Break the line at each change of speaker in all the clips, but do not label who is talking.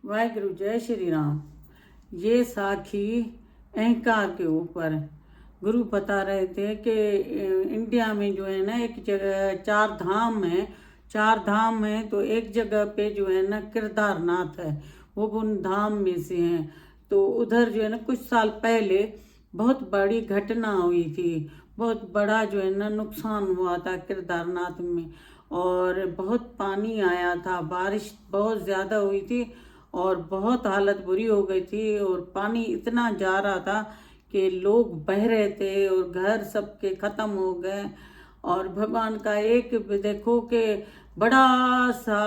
वाहिगुरु जय श्री राम। ये साखी अहंकार के ऊपर गुरु बता रहे थे कि इंडिया में जो है ना एक जगह चार धाम है। चार धाम है तो एक जगह पे जो है ना केदारनाथ है, वो उन धाम में से हैं। तो उधर जो है ना कुछ साल पहले बहुत बड़ी घटना हुई थी, बहुत बड़ा जो है ना नुकसान हुआ था केदारनाथ में। और बहुत पानी आया था, बारिश बहुत ज़्यादा हुई थी और बहुत हालत बुरी हो गई थी। और पानी इतना जा रहा था कि लोग बह रहे थे और घर सबके ख़त्म हो गए। और भगवान का एक देखो कि बड़ा सा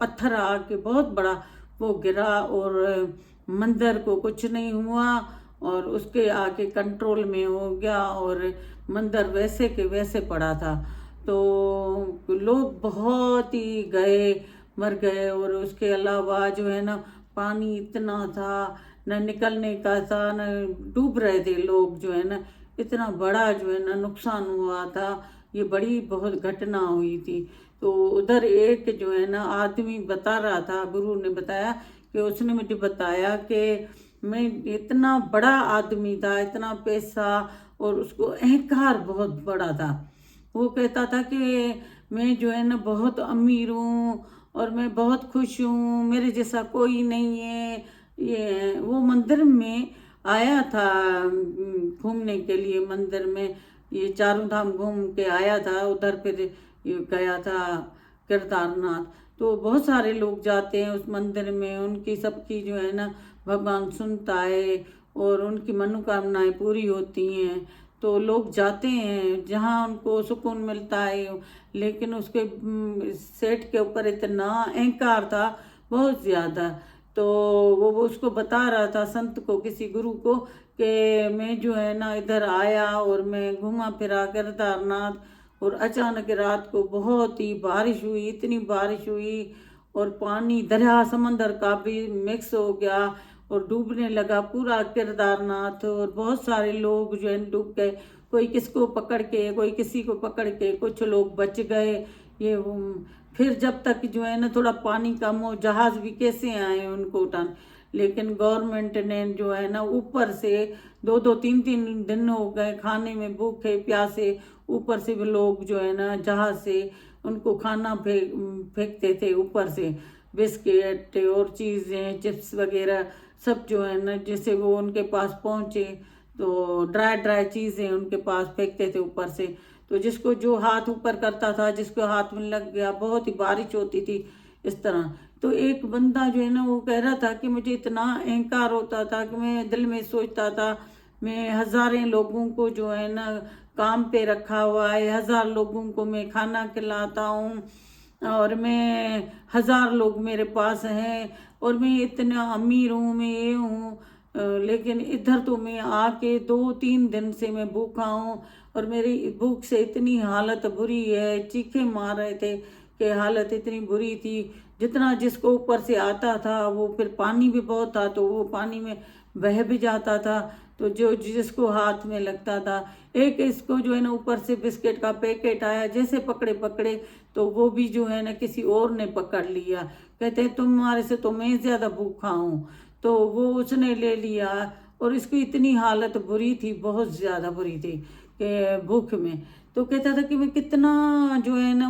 पत्थर आके बहुत बड़ा वो गिरा और मंदिर को कुछ नहीं हुआ और उसके आके कंट्रोल में हो गया और मंदिर वैसे के वैसे पड़ा था। तो लोग बहुत ही गए, मर गए। और उसके अलावा जो है ना पानी इतना था, न निकलने का था, न डूब रहे थे लोग जो है ना। इतना बड़ा जो है ना नुकसान हुआ था, ये बड़ी बहुत घटना हुई थी। तो उधर एक जो है ना आदमी बता रहा था, गुरु ने बताया कि उसने मुझे बताया कि मैं इतना बड़ा आदमी था, इतना पैसा और उसको अहंकार बहुत बड़ा था। वो कहता था कि मैं जो है ना बहुत अमीर हूँ और मैं बहुत खुश हूँ, मेरे जैसा कोई नहीं है। ये वो मंदिर में आया था घूमने के लिए, मंदिर में ये चारों धाम घूम के आया था। उधर फिर ये गया था केदारनाथ। तो बहुत सारे लोग जाते हैं उस मंदिर में, उनकी सबकी जो है ना भगवान सुनता है और उनकी मनोकामनाएं पूरी होती हैं। तो लोग जाते हैं जहाँ उनको सुकून मिलता है। लेकिन उसके सेठ के ऊपर इतना अहंकार था, बहुत ज़्यादा। तो वो उसको बता रहा था, संत को, किसी गुरु को, कि मैं जो है ना इधर आया और मैं घूमा फिरा केदारनाथ और अचानक रात को बहुत ही बारिश हुई, इतनी बारिश हुई और पानी दरिया समंदर का भी मिक्स हो गया और डूबने लगा पूरा केदारनाथ। और बहुत सारे लोग जो है डूब गए, कोई किसको पकड़ के, कोई किसी को पकड़ के, कुछ लोग बच गए। ये फिर जब तक जो है ना थोड़ा पानी कम हो, जहाज भी कैसे आए उनको उठाने। लेकिन गवर्नमेंट ने जो है ना ऊपर से दो दो तीन तीन दिन हो गए, खाने में भूखे प्यासे, ऊपर से भी लोग जो है ना जहाज से उनको खाना फेंकते थे ऊपर से, बिस्किट और चीज़ें, चिप्स वगैरह सब जो है ना, जैसे वो उनके पास पहुंचे तो ड्राई ड्राई चीज़ें उनके पास फेंकते थे ऊपर से। तो जिसको जो हाथ ऊपर करता था, जिसको हाथ में लग गया, बहुत ही बारिश होती थी इस तरह। तो एक बंदा जो है ना वो कह रहा था कि मुझे इतना अहंकार होता था कि मैं दिल में सोचता था मैं हज़ारों लोगों को जो है ना काम पे रखा हुआ है, 1000 लोगों को मैं खाना खिलाता हूँ और मैं 1000 लोग मेरे पास हैं और मैं इतना अमीर हूँ, मैं ये हूँ। लेकिन इधर तो मैं आके 2-3 दिन से मैं भूखा हूँ और मेरी भूख से इतनी हालत बुरी है, चीखे मार रहे थे कि हालत इतनी बुरी थी। जितना जिसको ऊपर से आता था, वो फिर पानी भी बहुत था तो वो पानी में बह भी जाता था। तो जो जिसको हाथ में लगता था, एक इसको जो है ना ऊपर से बिस्किट का पैकेट आया, जैसे पकड़े पकड़े तो वो भी जो है ना किसी और ने पकड़ लिया। कहते हैं तुम्हारे से तो मैं ज़्यादा भूखा हूँ, तो वो उसने ले लिया। और इसकी इतनी हालत बुरी थी, बहुत ज़्यादा बुरी थी कि भूख में। तो कहता था कि मैं कितना जो है ना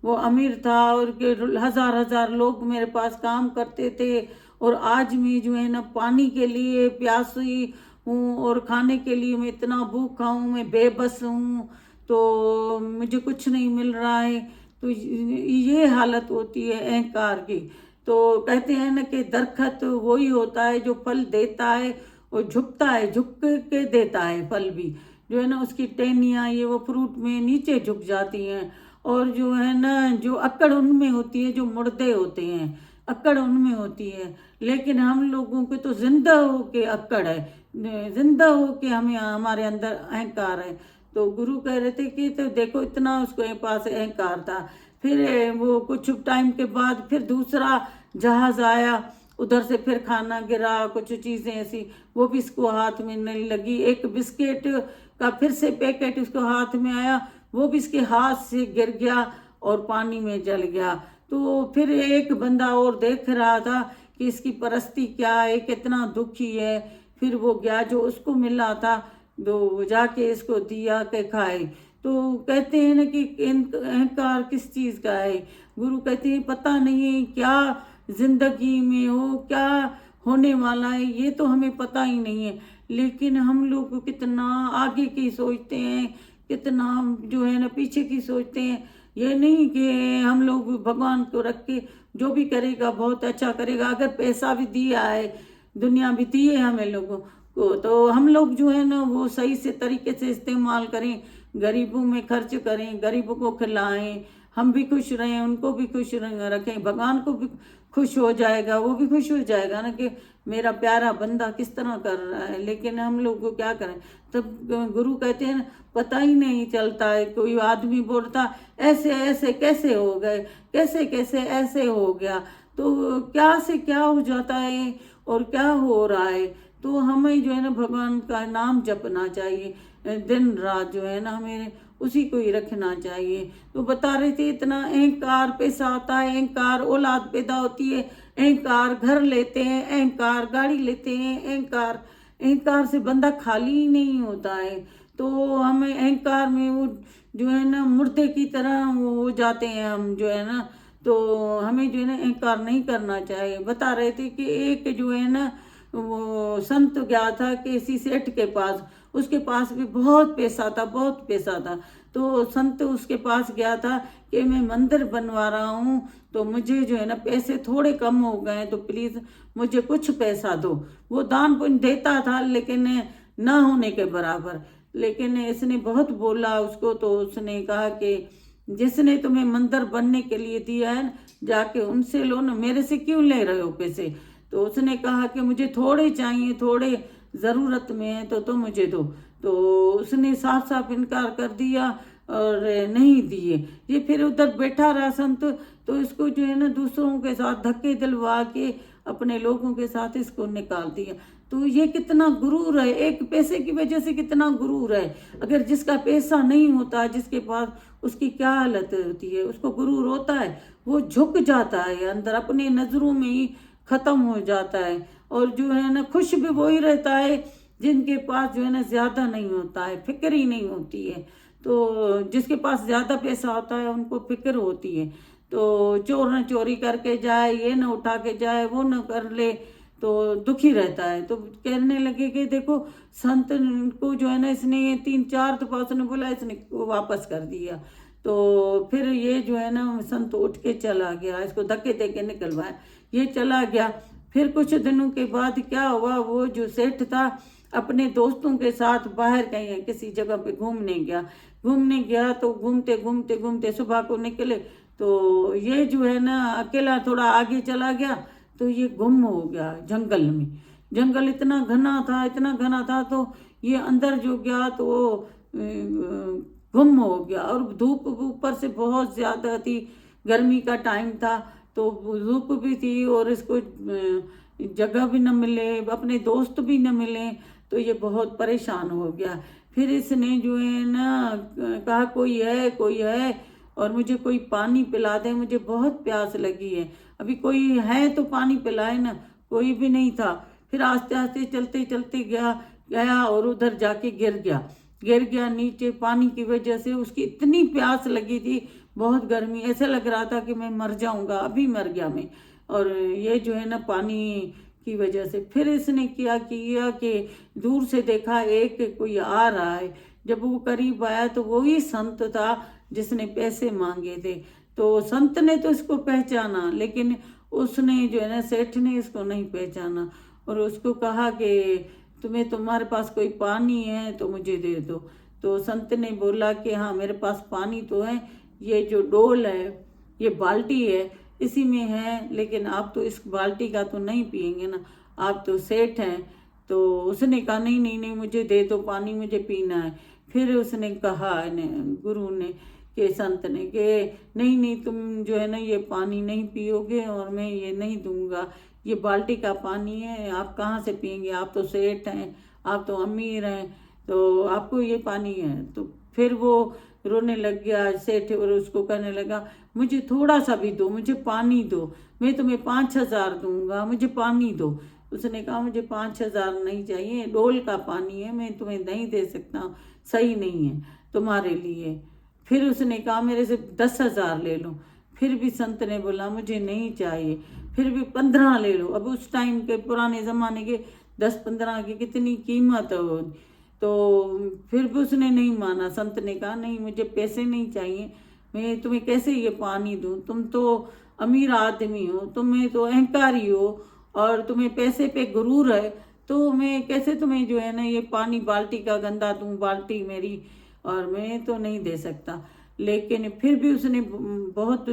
वो अमीर था और के 1000 लोग मेरे पास काम करते थे और आज मैं जो है ना पानी के लिए प्यासी हूँ और खाने के लिए मैं इतना भूखा हूँ, मैं बेबस हूँ, तो मुझे कुछ नहीं मिल रहा है। तो ये हालत होती है अहंकार की। तो कहते हैं ना कि दरखत वही होता है जो फल देता है और झुकता है, झुक के देता है फल भी। जो है ना उसकी टहनियाँ ये वो फ्रूट में नीचे झुक जाती हैं और जो है ना जो अकड़ उनमें होती है, जो मुर्दे होते हैं अकड़ उनमें होती है। लेकिन हम लोगों के तो जिंदा हो के अकड़ है, जिंदा हो के हमें हमारे अंदर अहंकार है। तो गुरु कह रहे थे कि तो देखो इतना उसके पास अहंकार था। फिर वो कुछ टाइम के बाद फिर दूसरा जहाज आया, उधर से फिर खाना गिरा, कुछ चीज़ें ऐसी वो भी इसको हाथ में नहीं लगी। एक बिस्किट का फिर से पैकेट उसको हाथ में आया, वो भी इसके हाथ से गिर गया और पानी में जल गया। तो फिर एक बंदा और देख रहा था कि इसकी परिस्थिति क्या है, कितना दुखी है। फिर वो गया, जो उसको मिला था तो जाके इसको दिया के खाए। तो कहते हैं ना कि अहंकार किस चीज़ का है। गुरु कहते हैं पता नहीं है क्या जिंदगी में हो, क्या होने वाला है, ये तो हमें पता ही नहीं है। लेकिन हम लोग कितना आगे की सोचते हैं, कितना जो है ना पीछे की सोचते हैं। ये नहीं कि हम लोग भगवान को रख के जो भी करेगा बहुत अच्छा करेगा। अगर पैसा भी दिया है, दुनिया भी दी है हमें लोगों को, तो हम लोग जो है ना वो सही से तरीके से इस्तेमाल करें, गरीबों में खर्च करें, गरीबों को खिलाएं, हम भी खुश रहें, उनको भी खुश रखें, भगवान को भी खुश हो जाएगा, वो भी खुश हो जाएगा ना कि मेरा प्यारा बंदा किस तरह कर रहा है। लेकिन हम लोग को क्या करें। तब गुरु कहते हैं पता ही नहीं चलता है। कोई आदमी बोलता ऐसे ऐसे कैसे हो गए, कैसे कैसे ऐसे हो गया, तो क्या से क्या हो जाता है और क्या हो रहा है। तो हमें जो है ना भगवान का नाम जपना चाहिए, दिन रात जो है ना हमें उसी को ही रखना चाहिए। तो बता रहे थे इतना अहंकार पैसा आता है, अहंकार औलाद पैदा होती है, अहंकार घर लेते हैं, अहंकार गाड़ी लेते हैं, अहंकार अहंकार से बंदा खाली ही नहीं होता है। तो हमें अहंकार में वो जो है ना मुर्दे की तरह वो हो जाते हैं हम जो है ना। तो हमें जो है ना अहंकार नहीं करना चाहिए। बता रहे थे कि एक जो है ना वो संत गया था किसी सेठ के पास, उसके पास भी बहुत पैसा था, बहुत पैसा था। तो संत उसके पास गया था कि मैं मंदिर बनवा रहा हूँ, तो मुझे जो है ना पैसे थोड़े कम हो गए, तो प्लीज़ मुझे कुछ पैसा दो। वो दान पुण्य देता था लेकिन ना होने के बराबर। लेकिन इसने बहुत बोला उसको, तो उसने कहा कि जिसने तुम्हें मंदिर बनने के लिए दिया है जाके उनसे लो ना, मेरे से क्यों ले रहे हो पैसे। तो उसने कहा कि मुझे थोड़े चाहिए, थोड़े ज़रूरत में है, तो तुम मुझे दो। तो उसने साफ साफ इनकार कर दिया और नहीं दिए। ये फिर उधर बैठा रहा संत, तो इसको जो है ना दूसरों के साथ धक्के दिलवा के अपने लोगों के साथ इसको निकाल दिया। तो ये कितना गुरूर है, एक पैसे की वजह से कितना गुरूर है। अगर जिसका पैसा नहीं होता, जिसके पास, उसकी क्या हालत होती है। उसको गुरूर होता है, वो झुक जाता है अंदर, अपनी नजरों में ही खत्म हो जाता है। और जो है ना खुश भी वही रहता है जिनके पास जो है ना ज्यादा नहीं होता है, फिक्र ही नहीं होती है। तो जिसके पास ज्यादा पैसा होता है उनको फिक्र होती है। तो चोर न चोरी करके जाए, ये न उठा के जाए, वो न कर ले, तो दुखी रहता है। तो कहने लगे कि देखो संत को जो है ना इसने 3-4 दफा उसने बोला, इसने वापस कर दिया। तो फिर ये जो है ना संत उठ के चला गया, इसको धक्के दे के निकलवाया, ये चला गया। फिर कुछ दिनों के बाद क्या हुआ, वो जो सेठ था अपने दोस्तों के साथ बाहर कहीं किसी जगह पे घूमने गया। तो घूमते घूमते घूमते सुबह को निकले, तो ये जो है ना अकेला थोड़ा आगे चला गया, तो ये गुम हो गया जंगल में। जंगल इतना घना था, इतना घना था, तो ये अंदर जो गया तो वो गुम हो गया। और धूप ऊपर से बहुत ज्यादा थी, गर्मी का टाइम था, तो धूप भी थी और इसको जगह भी न मिले, अपने दोस्त भी न मिले, तो ये बहुत परेशान हो गया। फिर इसने जो है ना कहा कोई है और मुझे कोई पानी पिला दे, मुझे बहुत प्यास लगी है, अभी कोई है तो पानी पिलाए ना। कोई भी नहीं था। फिर आस्ते आस्ते चलते चलते गया और उधर जाके गिर गया नीचे। पानी की वजह से उसकी इतनी प्यास लगी थी, बहुत गर्मी, ऐसा लग रहा था कि मैं मर जाऊंगा, अभी मर गया मैं। और ये जो है ना पानी की वजह से फिर इसने क्या किया कि दूर से देखा एक कोई आ रहा है। जब वो करीब आया तो वही संत था जिसने पैसे मांगे थे। तो संत ने तो इसको पहचाना, लेकिन उसने जो है ना सेठ ने इसको नहीं पहचाना और उसको कहा कि तुम्हारे पास कोई पानी है तो मुझे दे दो। तो संत ने बोला कि हाँ मेरे पास पानी तो है, ये जो डोल है, ये बाल्टी है, इसी में है, लेकिन आप तो इस बाल्टी का तो नहीं पिएंगे ना, आप तो सेठ हैं। तो उसने कहा नहीं नहीं नहीं, मुझे दे दो पानी, मुझे पीना है। फिर उसने कहा गुरु ने कि संत ने कि नहीं नहीं, तुम जो है ना ये पानी नहीं पियोगे और मैं ये नहीं दूंगा, ये बाल्टी का पानी है, आप कहाँ से पिएंगे, आप तो सेठ हैं, आप तो अमीर हैं, तो आपको ये पानी है। तो फिर वो रोने लग गया सेठ, और उसको कहने लगा मुझे थोड़ा सा भी दो, मुझे पानी दो, मैं तुम्हें 5,000 दूंगा, मुझे पानी दो। उसने कहा मुझे 5,000 नहीं चाहिए, डोल का पानी है, मैं तुम्हें नहीं दे सकता, सही नहीं है तुम्हारे लिए। फिर उसने कहा मेरे से 10,000 ले लो। फिर भी संत ने बोला मुझे नहीं चाहिए। फिर भी 15 ले लो। अब उस टाइम के पुराने ज़माने के 10-15 की कितनी कीमत हो। तो फिर भी उसने नहीं माना। संत ने कहा नहीं, मुझे पैसे नहीं चाहिए, मैं तुम्हें कैसे ये पानी दूं, तुम तो अमीर आदमी हो, तुम्हें तो अहंकारी हो और तुम्हें पैसे पे गुरूर है, तो मैं कैसे तुम्हें जो है ना ये पानी बाल्टी का गंदा दूं, बाल्टी मेरी, और मैं तो नहीं दे सकता। लेकिन फिर भी उसने बहुत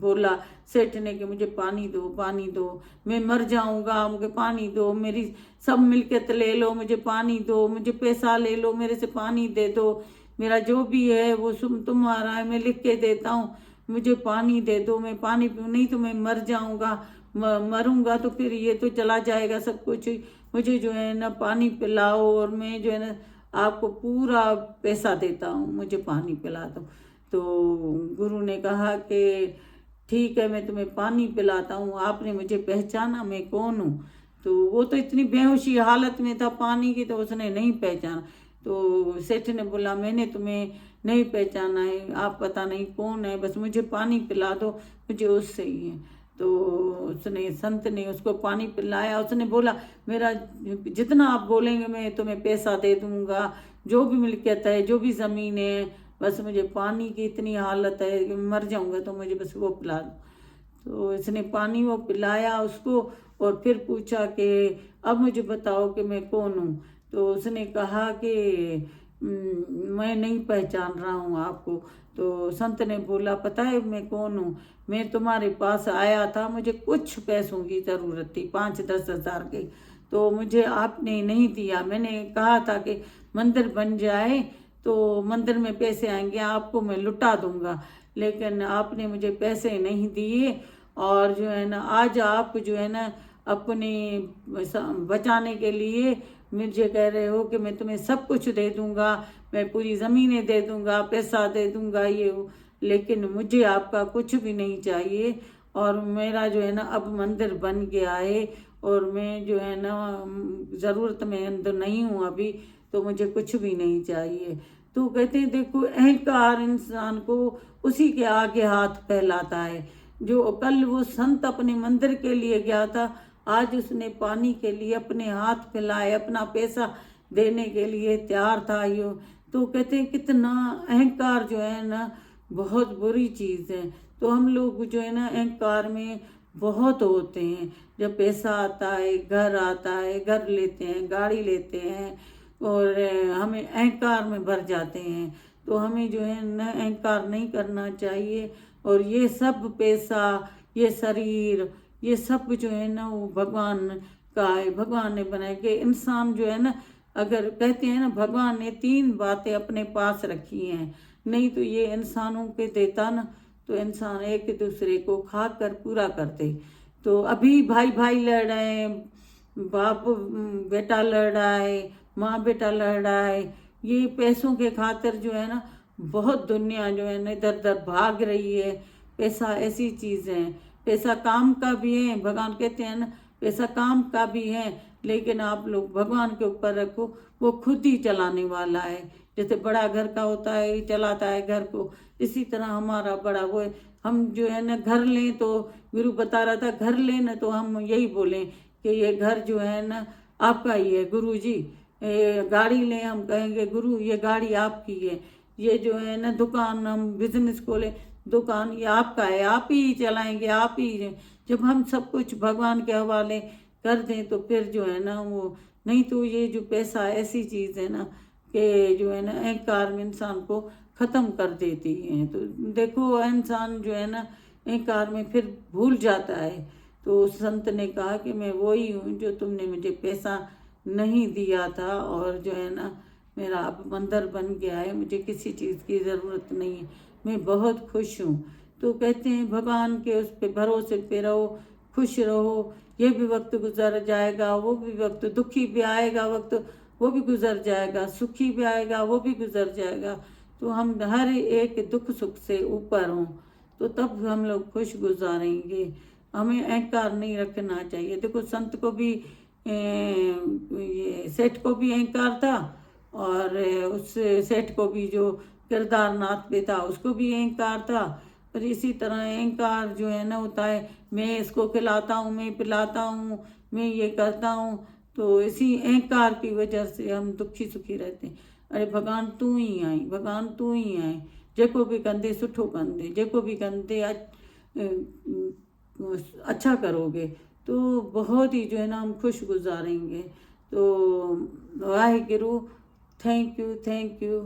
बोला सेठ ने कि मुझे पानी दो, पानी दो, मैं मर जाऊंगा, मुझे पानी दो, मेरी सब मिलकियत ले लो, मुझे पानी दो, मुझे पैसा ले लो, मेरे से पानी दे दो, मेरा जो भी है वो तुम्हारा है, मैं लिख के देता हूँ, मुझे पानी दे दो, मैं पानी पीऊँ, नहीं तो मैं मर जाऊंगा, मरूंगा तो फिर ये तो चला जाएगा सब कुछ, मुझे जो है ना पानी पिलाओ और मैं जो है ना आपको पूरा पैसा देता हूँ, मुझे पानी पिला दो। तो गुरु ने कहा कि ठीक है, मैं तुम्हें पानी पिलाता हूँ, आपने मुझे पहचाना मैं कौन हूँ। तो वो तो इतनी बेहोशी हालत में था पानी की, तो उसने नहीं पहचाना। तो सेठ ने बोला मैंने तुम्हें नहीं पहचाना है, आप पता नहीं कौन है, बस मुझे पानी पिला दो, मुझे उससे ही है। तो उसने संत ने उसको पानी पिलाया। उसने बोला मेरा जितना आप बोलेंगे मैं तुम्हें पैसा दे दूंगा, जो भी मिल्कियत है, जो भी ज़मीन है, बस मुझे पानी की इतनी हालत है कि मर जाऊंगा, तो मुझे बस वो पिला दो। तो इसने पानी वो पिलाया उसको और फिर पूछा कि अब मुझे बताओ कि मैं कौन हूँ। तो उसने कहा कि मैं नहीं पहचान रहा हूँ आपको। तो संत ने बोला पता है मैं कौन हूँ, मैं तुम्हारे पास आया था, मुझे कुछ पैसों की ज़रूरत थी, 5-10 हज़ार की, तो मुझे आपने नहीं दिया। मैंने कहा था कि मंदिर बन जाए तो मंदिर में पैसे आएंगे, आपको मैं लुटा दूंगा, लेकिन आपने मुझे पैसे नहीं दिए। और जो है ना आज आप जो है ना अपने बचाने के लिए मुझे कह रहे हो कि मैं तुम्हें सब कुछ दे दूंगा, मैं पूरी ज़मीनें दे दूंगा, पैसा दे दूंगा, ये वो, लेकिन मुझे आपका कुछ भी नहीं चाहिए। और मेरा जो है ना अब मंदिर बन गया है और मैं जो है ना ज़रूरत में अंदर नहीं हूँ अभी, तो मुझे कुछ भी नहीं चाहिए। तो कहते हैं देखो अहंकार इंसान को उसी के आगे हाथ फैलाता है। जो कल वो संत अपने मंदिर के लिए गया था, आज उसने पानी के लिए अपने हाथ फैलाए, अपना पैसा देने के लिए तैयार था यो। तो कहते हैं कितना अहंकार जो है ना बहुत बुरी चीज़ है। तो हम लोग जो है ना अहंकार में बहुत होते हैं। जब पैसा आता है, घर आता है, घर लेते हैं, गाड़ी लेते हैं और हमें अहंकार में भर जाते हैं। तो हमें जो है न अहंकार नहीं करना चाहिए। और ये सब पैसा, ये शरीर, ये सब जो है ना वो भगवान का है, भगवान ने बनाया। कि इंसान जो है ना, अगर कहते हैं ना भगवान ने 3 बातें अपने पास रखी हैं, नहीं तो ये इंसानों के देता ना, तो इंसान एक दूसरे को खा कर पूरा करते। तो अभी भाई भाई लड़ रहे हैं, बाप बेटा लड़ रहा है, माँ बेटा लड़ रहा है, ये पैसों के खातिर जो है ना बहुत दुनिया जो है ना इधर उधर भाग रही है। पैसा ऐसी चीज़ है, पैसा काम का भी है, भगवान कहते हैं ना पैसा काम का भी है, लेकिन आप लोग भगवान के ऊपर रखो, वो खुद ही चलाने वाला है। जैसे बड़ा घर का होता है, चलाता है घर को, इसी तरह हमारा बड़ा वो है। हम जो है ना घर लें, तो गुरु बता रहा था घर लें ना, तो हम यही बोलें कि ये घर जो है ना आपका ही है गुरु जी। गाड़ी लें, हम कहेंगे गुरु ये गाड़ी आपकी है। ये जो है ना दुकान, हम बिजनेस खोलें, दुकान ये आपका है, आप ही चलाएंगे, आप ही। जब हम सब कुछ भगवान के हवाले कर दें तो फिर जो है ना वो, नहीं तो ये जो पैसा ऐसी चीज़ है ना कि जो है ना अहंकार में इंसान को ख़त्म कर देती है। तो देखो इंसान जो है ना अहंकार में फिर भूल जाता है। तो संत ने कहा कि मैं वही हूँ जो तुमने मुझे पैसा नहीं दिया था, और जो है ना मेरा अब मंदिर बन गया है, मुझे किसी चीज़ की ज़रूरत नहीं है, मैं बहुत खुश हूँ। तो कहते हैं भगवान के उस पे भरोसे पे रहो, खुश रहो, ये भी वक्त गुजर जाएगा, वो भी वक्त, दुखी भी आएगा वक्त, वो भी गुजर जाएगा, सुखी भी आएगा, वो भी गुजर जाएगा। तो हम हर एक दुख सुख से ऊपर हों, तो तब हम लोग खुश गुजारेंगे। हमें अहंकार नहीं रखना चाहिए। देखो संत को भी ये सेठ को भी अहंकार था, और उस सेठ को भी जो किरदारनाथ पे था उसको भी अहंकार था। पर इसी तरह अहंकार जो है ना होता है, मैं इसको खिलाता हूँ, मैं पिलाता हूँ, मैं ये करता हूँ, तो इसी अहंकार की वजह से हम दुखी सुखी रहते हैं। अरे भगवान तू ही आई, भगवान तू ही आई, जेको भी कंदे सुठो कंदे, जेको भी कंदे अच्छा करोगे तो बहुत ही जो है ना हम खुश गुजारेंगे। तो Waheguru, thank you, thank you.